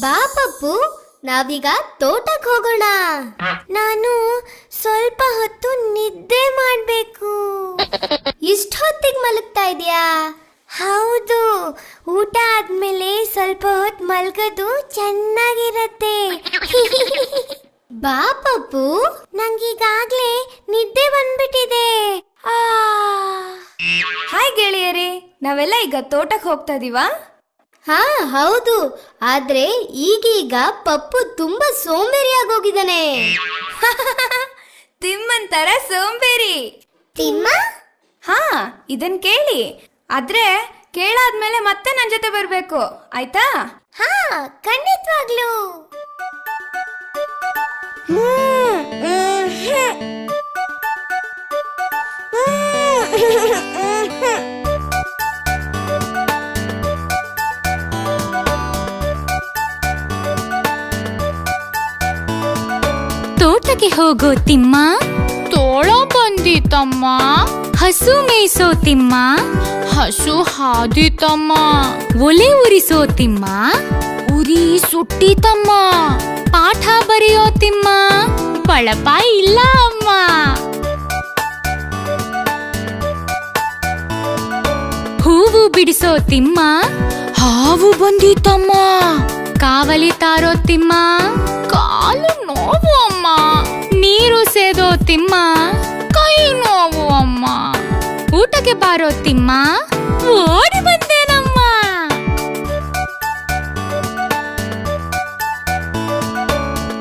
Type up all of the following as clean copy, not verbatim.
ಬಾ ಪಪ್ಪು, ನಾವೀಗ ತೋಟಕ್ಕೆ ಹೋಗೋಣ. ನಾನು ಸ್ವಲ್ಪ ಹೊತ್ತು ನಿದ್ದೆ ಮಾಡ್ಬೇಕು. ಇಷ್ಟು ಹೊತ್ತಿಗೆ ಮಲಗ್ತಾ ಇದೀಯಾ? ಹೌದು, ಊಟ ಆದ್ಮೇಲೆ ಸ್ವಲ್ಪ ಹೊತ್ತು ಮಲ್ಗೋದು ಚೆನ್ನಾಗಿರತ್ತೆ. ಬಾ ಪಪ್ಪು, ನಂಗೀಗಾಗ್ಲೇ ನಿದ್ದೆ ಬಂದ್ಬಿಟ್ಟಿದೆ. ಹಾಯ್ ಗೆಳೆಯರೇ, ನಾವೆಲ್ಲ ಈಗ ತೋಟಕ್ಕೆ ಹೋಗ್ತಾ ಇದೀವಾ? ಹಾ ಹೌದು, ಆದ್ರೆ ಈಗೀಗ ಪಪ್ಪು ತುಂಬಾ ಸೋಂಬೇರಿಯಾಗೋಗಿದ್ದಾನೆ. ತಿಮ್ಮನ್ ತರ ಸೋಂಬೇರಿ. ತಿಮ್ಮ? ಹಾ, ಇದನ್ ಕೇಳಿ. ಆದ್ರೆ ಕೇಳಾದ್ಮೇಲೆ ಮತ್ತೆ ನನ್ ಜೊತೆ ಬರ್ಬೇಕು, ಆಯ್ತಾ? ಹಾ, ಖಂಡಿತವಾಗ್ಲೂ. ತೋಟಕ್ಕೆ ಹೋಗೋ ತಿಮ್ಮ, ತೋಳ ಬಂದಿತಮ್ಮ. ಹಸು ಮೇಯಿಸೋ ತಿಮ್ಮ, ಹಸು ಹಾದಿತಮ್ಮ. ಒಲೆ ಉರಿಸೋ ತಿಮ್ಮ, ಉರಿ ಸುಟ್ಟಿತಮ್ಮ. ಪಾಠ ಬರೆಯೋ ತಿಮ್ಮ, ಬಳಪ ಇಲ್ಲ ಅಮ್ಮ. ಹೂವು ಬಿಡಿಸೋ ತಿಮ್ಮ, ಹಾವು ಬಂದಿತಮ್ಮ. ಕಾವಲಿ ತಾರೋ ತಿಮ್ಮ, ಕಾಲು ನೋವು ಅಮ್ಮ. ನೀರು ಸೇದೋ ತಿಮ್ಮ, ಕೈ ನೋವು ಅಮ್ಮ. ಊಟಕ್ಕೆ ಬಾರೋ ತಿಮ್ಮ, ಓಡಿ ಬಂದೇನಮ್ಮ.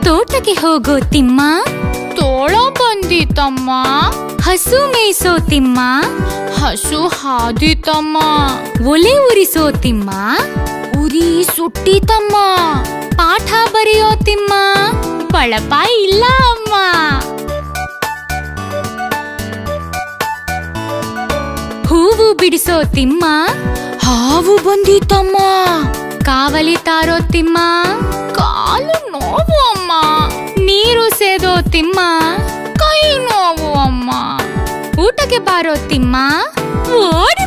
ತೋಟಕ್ಕೆ ಹೋಗೋ ತಿಮ್ಮ, ತೋಳ ಬಂದಿತಮ್ಮ. ಹಸು ಮೇಯಿಸೋ ತಿಮ್ಮ, ಹಸು ಹಾದಿತಮ್ಮ. ಒಲೆ ಉರಿಸೋ ತಿಮ್ಮ, ಉರಿ ಸುಟ್ಟಿತಮ್ಮ. ಪಾಠ ಬರೆಯೋ ತಿಮ್ಮ, ಬಳಪ ಇಲ್ಲ ಅಮ್ಮ. ಹೂವು ಬಿಡಿಸೋ ತಿಮ್ಮ, ಹಾವು ಬಂದಿತಮ್ಮ. ಕಾವಲಿ ತಾರೋ ತಿಮ್ಮ, ಕಾಲು ನೋವು ಅಮ್ಮ. ನೀರು ಸೇದೋ ತಿಮ್ಮ, ಕೈ ನೋವು ಅಮ್ಮ. ಊಟಕ್ಕೆ ಬಾರೋ ತಿಮ್ಮ, ಓಡಿ